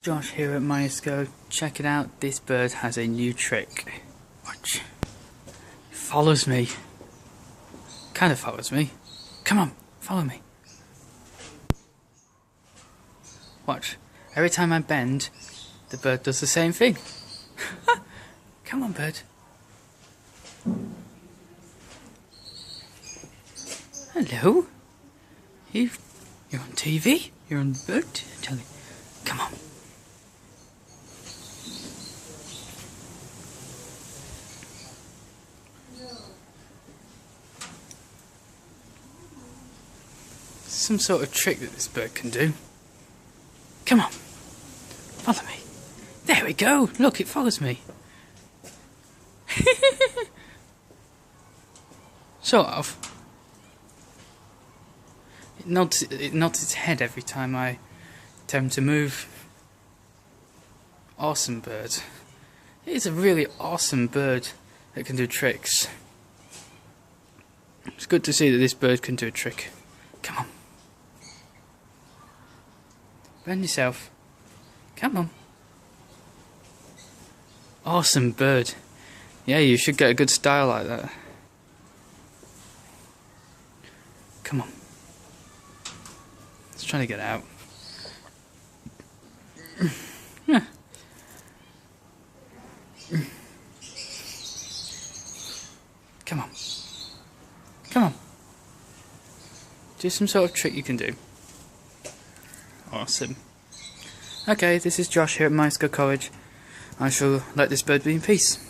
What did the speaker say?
Josh here at myerscough. Check it out, this bird has a new trick. Watch. It follows me. Kind of follows me. Come on, follow me. Watch. Every time I bend, the bird does the same thing. Come on, bird. Hello? You're on TV? You're on the bird telly. Come on. Some sort of trick that this bird can do. Come on. Follow me. There we go. Look, it follows me. Sort of. It nods its head every time I attempt to move. Awesome bird. It is a really awesome bird that can do tricks. It's good to see that this bird can do a trick. Come on. Bend yourself. Come on. Awesome bird. Yeah, you should get a good style like that. Come on. It's trying to get out. Come on. Come on. Do some sort of trick you can do. Awesome. Okay, this is Josh here at myerscough College. I shall let this bird be in peace.